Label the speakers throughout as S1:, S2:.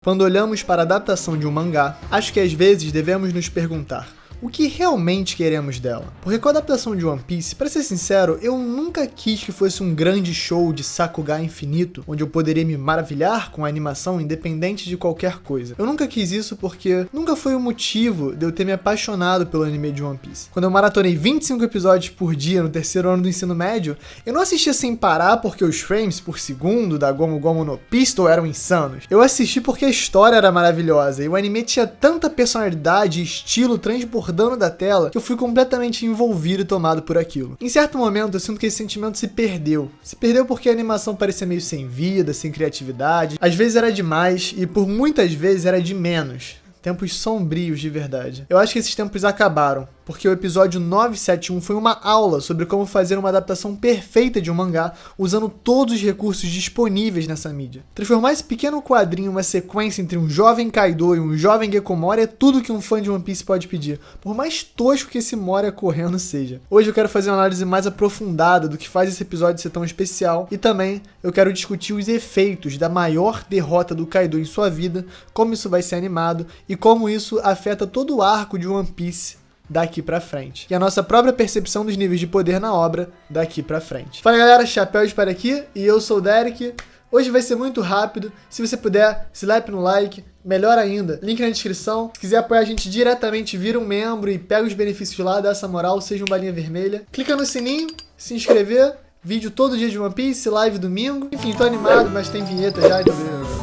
S1: Quando olhamos para a adaptação de um mangá, acho que às vezes devemos nos perguntar: o que realmente queremos dela? Porque com a adaptação de One Piece, pra ser sincero, eu nunca quis que fosse um grande show de Sakuga infinito, onde eu poderia me maravilhar com a animação independente de qualquer coisa. Eu nunca quis isso porque nunca foi o motivo de eu ter me apaixonado pelo anime de One Piece. Quando eu maratonei 25 episódios por dia no terceiro ano do ensino médio, eu não assistia sem parar porque os frames por segundo da Gomu Gomu no Pistol eram insanos. Eu assisti porque a história era maravilhosa e o anime tinha tanta personalidade e estilo transbordando da tela que eu fui completamente envolvido e tomado por aquilo. Em certo momento eu sinto que esse sentimento se perdeu. Se perdeu porque a animação parecia meio sem vida, sem criatividade. Às vezes era demais e por muitas vezes era de menos. Tempos sombrios de verdade. Eu acho que esses tempos acabaram, porque o episódio 971 foi uma aula sobre como fazer uma adaptação perfeita de um mangá usando todos os recursos disponíveis nessa mídia. Transformar esse pequeno quadrinho em uma sequência entre um jovem Kaido e um jovem Gekko Moria é tudo que um fã de One Piece pode pedir, por mais tosco que esse Moria correndo seja. Hoje eu quero fazer uma análise mais aprofundada do que faz esse episódio ser tão especial e também eu quero discutir os efeitos da maior derrota do Kaido em sua vida, como isso vai ser animado e como isso afeta todo o arco de One Piece daqui pra frente. E a nossa própria percepção dos níveis de poder na obra daqui pra frente. Fala galera, Chapéu de Para aqui e eu sou o Derek. Hoje vai ser muito rápido. Se você puder, slap no like. Melhor ainda, link na descrição. Se quiser apoiar a gente diretamente, vira um membro e pega os benefícios lá, dá essa moral, seja um balinha vermelha. Clica no sininho, se inscrever. Vídeo todo dia de One Piece, live domingo. Enfim, tô animado, mas tem vinheta já, então beleza.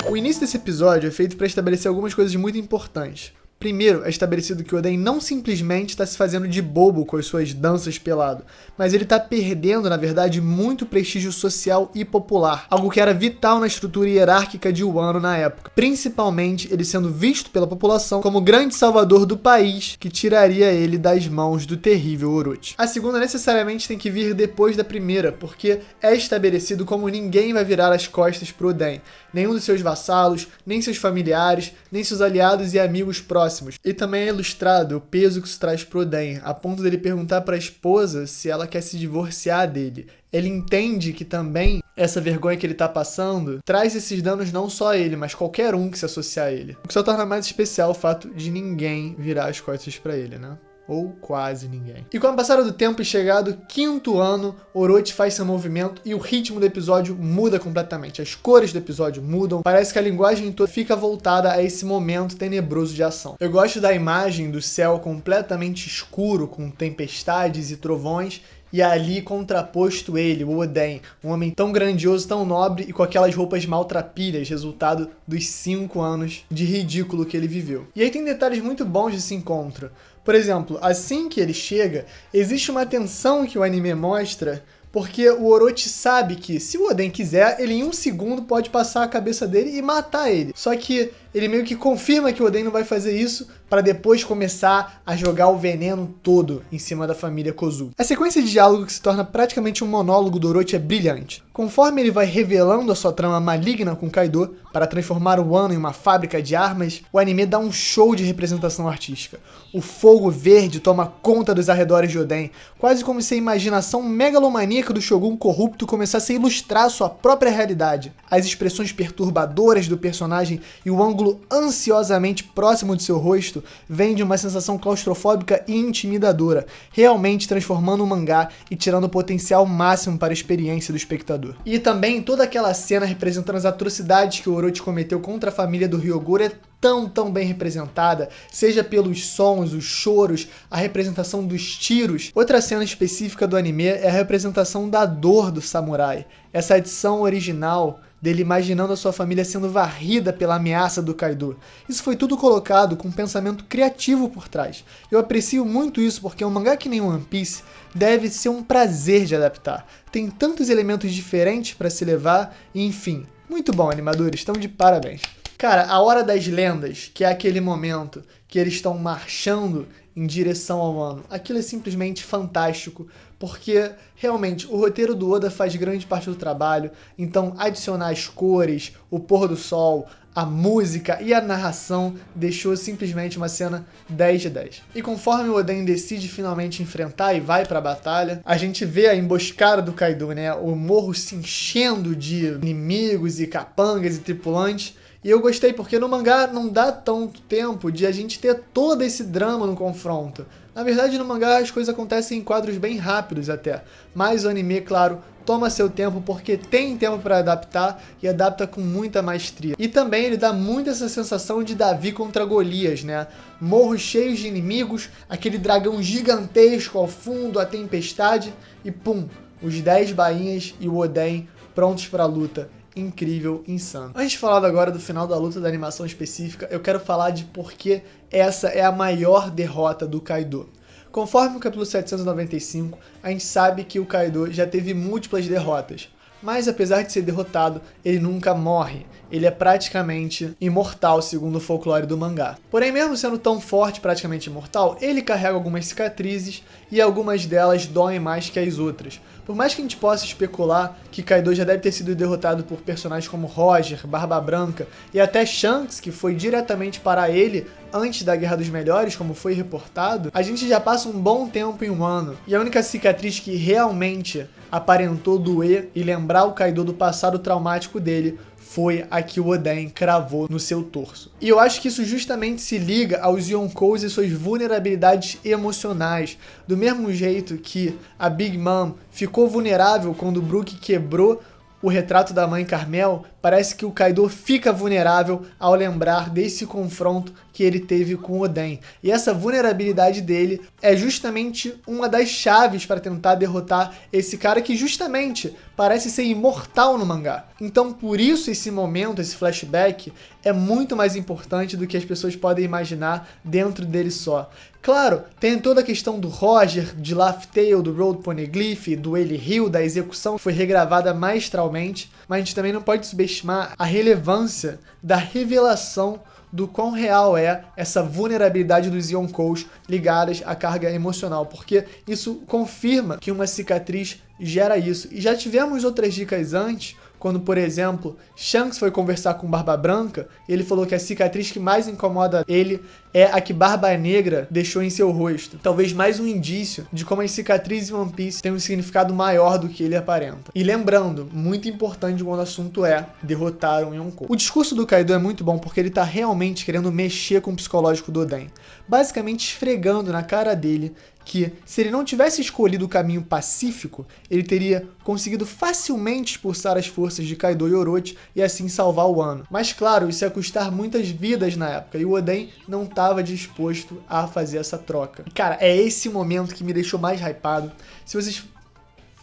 S1: O início desse episódio é feito para estabelecer algumas coisas muito importantes. Primeiro, é estabelecido que o Oden não simplesmente está se fazendo de bobo com as suas danças pelado, mas ele está perdendo, na verdade, muito prestígio social e popular, algo que era vital na estrutura hierárquica de Wano na época, principalmente ele sendo visto pela população como o grande salvador do país que tiraria ele das mãos do terrível Orochi. A segunda necessariamente tem que vir depois da primeira, porque é estabelecido como ninguém vai virar as costas pro Oden, nenhum dos seus vassalos, nem seus familiares, nem seus aliados e amigos próximos. E também é ilustrado o peso que isso traz pro Oden, a ponto dele perguntar pra esposa se ela quer se divorciar dele. Ele entende que também essa vergonha que ele tá passando traz esses danos não só a ele, mas qualquer um que se associar a ele. O que só torna mais especial o fato de ninguém virar as costas pra ele, né? Ou quase ninguém. E com a passada do tempo e chegado o 5º ano, Orochi faz seu movimento e o ritmo do episódio muda completamente. As cores do episódio mudam, parece que a linguagem toda fica voltada a esse momento tenebroso de ação. Eu gosto da imagem do céu completamente escuro, com tempestades e trovões, e ali contraposto ele, o Oden, um homem tão grandioso, tão nobre e com aquelas roupas maltrapilhas, resultado dos 5 anos de ridículo que ele viveu. E aí tem detalhes muito bons desse encontro. Por exemplo, assim que ele chega, existe uma tensão que o anime mostra, porque o Orochi sabe que se o Oden quiser, ele em 1 segundo pode passar a cabeça dele e matar ele. Só que ele meio que confirma que o Oden não vai fazer isso para depois começar a jogar o veneno todo em cima da família Kozuki. A sequência de diálogo que se torna praticamente um monólogo do Orochi é brilhante. Conforme ele vai revelando a sua trama maligna com Kaido para transformar o Wano em uma fábrica de armas, o anime dá um show de representação artística. O fogo verde toma conta dos arredores de Oden, quase como se a imaginação megalomaníaca do Shogun corrupto começasse a ilustrar sua própria realidade. As expressões perturbadoras do personagem e o ângulo ansiosamente próximo de seu rosto vem de uma sensação claustrofóbica e intimidadora, realmente transformando o mangá e tirando o potencial máximo para a experiência do espectador. E também toda aquela cena representando as atrocidades que o Orochi cometeu contra a família do Ryogoro é tão bem representada, seja pelos sons, os choros, a representação dos tiros. Outra cena específica do anime é a representação da dor do samurai. Essa adição original dele imaginando a sua família sendo varrida pela ameaça do Kaido. Isso foi tudo colocado com um pensamento criativo por trás. Eu aprecio muito isso porque um mangá que nem One Piece deve ser um prazer de adaptar. Tem tantos elementos diferentes para se levar e enfim. Muito bom, animadores, estão de parabéns. Cara, a Hora das Lendas, que é aquele momento que eles estão marchando em direção ao Wano, aquilo é simplesmente fantástico, porque realmente o roteiro do Oda faz grande parte do trabalho, então adicionar as cores, o pôr do sol, a música e a narração deixou simplesmente uma cena 10 de 10. E conforme o Oden decide finalmente enfrentar e vai pra batalha, a gente vê a emboscada do Kaido, né? O morro se enchendo de inimigos e capangas e tripulantes. E eu gostei porque no mangá não dá tanto tempo de a gente ter todo esse drama no confronto. Na verdade, no mangá as coisas acontecem em quadros bem rápidos até. Mas o anime, claro, toma seu tempo porque tem tempo para adaptar e adapta com muita maestria. E também ele dá muito essa sensação de Davi contra Golias, né? Morros cheios de inimigos, aquele dragão gigantesco ao fundo, a tempestade e pum, os 10 bainhas e o Oden prontos para a luta. Incrível, insano. Antes de falar agora do final da luta da animação específica, eu quero falar de por que essa é a maior derrota do Kaido. Conforme o capítulo 795, a gente sabe que o Kaido já teve múltiplas derrotas, mas apesar de ser derrotado, ele nunca morre. Ele é praticamente imortal, segundo o folclore do mangá. Porém, mesmo sendo tão forte, praticamente imortal, ele carrega algumas cicatrizes e algumas delas doem mais que as outras. Por mais que a gente possa especular que Kaido já deve ter sido derrotado por personagens como Roger, Barba Branca e até Shanks, que foi diretamente para ele antes da Guerra dos Melhores, como foi reportado, a gente já passa um bom tempo em um ano. E a única cicatriz que realmente aparentou doer e lembrar o Kaido do passado traumático dele foi a que o Oden cravou no seu torso. E eu acho que isso justamente se liga aos Yonkous e suas vulnerabilidades emocionais. Do mesmo jeito que a Big Mom ficou vulnerável quando o Brook quebrou o retrato da mãe Carmel, parece que o Kaido fica vulnerável ao lembrar desse confronto que ele teve com Oden. E essa vulnerabilidade dele é justamente uma das chaves para tentar derrotar esse cara que justamente parece ser imortal no mangá. Então por isso esse momento, esse flashback, é muito mais importante do que as pessoas podem imaginar dentro dele só. Claro, tem toda a questão do Roger, de Laugh Tale, do Road Poneglyph, do Ele Hill, da execução que foi regravada maestralmente, mas a gente também não pode subestimar a relevância da revelação do quão real é essa vulnerabilidade dos Yonkous ligadas à carga emocional, porque isso confirma que uma cicatriz gera isso. E já tivemos outras dicas antes, quando, por exemplo, Shanks foi conversar com Barba Branca e ele falou que a cicatriz que mais incomoda ele é a que Barba Negra deixou em seu rosto. Talvez mais um indício de como as cicatrizes em One Piece têm um significado maior do que ele aparenta. E lembrando, muito importante quando o assunto é derrotar um Yonkou. O discurso do Kaido é muito bom porque ele tá realmente querendo mexer com o psicológico do Oden, basicamente esfregando na cara dele que, se ele não tivesse escolhido o caminho pacífico, ele teria conseguido facilmente expulsar as forças de Kaido e Orochi e assim salvar o Wano. Mas claro, isso ia custar muitas vidas na época, e o Oden não estava disposto a fazer essa troca. E, cara, é esse momento que me deixou mais hypado. Se vocês...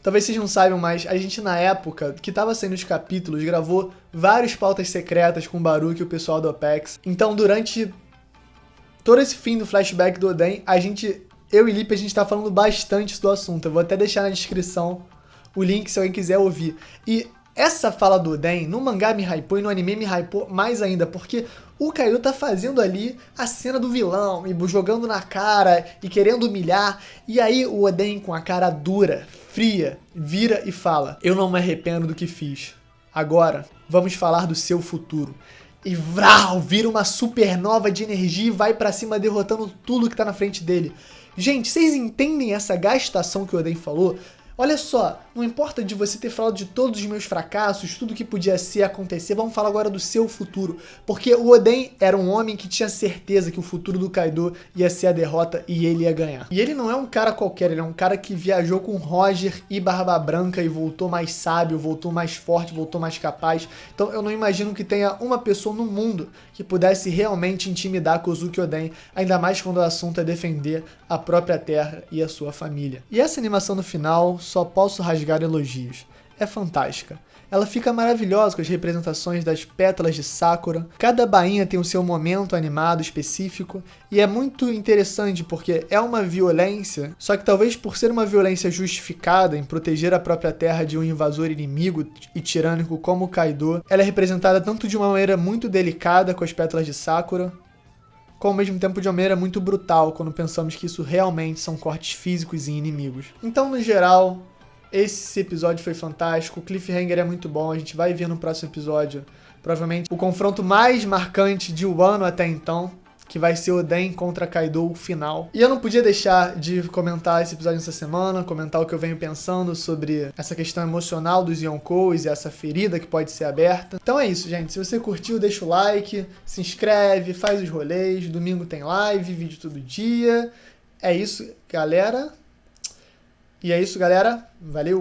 S1: Talvez vocês não saibam, mas a gente na época que tava saindo os capítulos, gravou várias pautas secretas com o Baruch e o pessoal do Opex. Então, durante todo esse fim do flashback do Oden, eu e Lipe, a gente tá falando bastante do assunto. Eu vou até deixar na descrição o link se alguém quiser ouvir. E essa fala do Oden no mangá me hypou e no anime me hypou mais ainda, porque o Kaido tá fazendo ali a cena do vilão, e jogando na cara e querendo humilhar. E aí o Oden, com a cara dura, fria, vira e fala: "Eu não me arrependo do que fiz. Agora, vamos falar do seu futuro." E vrau, vira uma supernova de energia e vai pra cima derrotando tudo que tá na frente dele. Gente, vocês entendem essa gastação que o Oden falou? Olha só, não importa de você ter falado de todos os meus fracassos, tudo que podia ser, acontecer, vamos falar agora do seu futuro. Porque o Oden era um homem que tinha certeza que o futuro do Kaido ia ser a derrota e ele ia ganhar. E ele não é um cara qualquer, ele é um cara que viajou com Roger e Barba Branca e voltou mais sábio, voltou mais forte, voltou mais capaz. Então eu não imagino que tenha uma pessoa no mundo que pudesse realmente intimidar Kozuki Oden, ainda mais quando o assunto é defender a própria terra e a sua família. E essa animação no final, só posso rasgar elogios. É fantástica. Ela fica maravilhosa com as representações das pétalas de Sakura. Cada bainha tem o seu momento animado específico. E é muito interessante porque é uma violência, só que talvez por ser uma violência justificada em proteger a própria terra de um invasor inimigo e tirânico como o Kaido, ela é representada tanto de uma maneira muito delicada com as pétalas de Sakura, como ao mesmo tempo de uma maneira muito brutal, quando pensamos que isso realmente são cortes físicos em inimigos. Então, no geral, Esse episódio foi fantástico, o cliffhanger é muito bom, a gente vai ver no próximo episódio, provavelmente, o confronto mais marcante de Wano até então, que vai ser Oden contra Kaido final. E eu não podia deixar de comentar esse episódio essa semana, comentar o que eu venho pensando sobre essa questão emocional dos Yonkous e essa ferida que pode ser aberta. Então é isso, gente. Se você curtiu, deixa o like, se inscreve, faz os rolês. Domingo tem live, vídeo todo dia. É isso, galera. Valeu!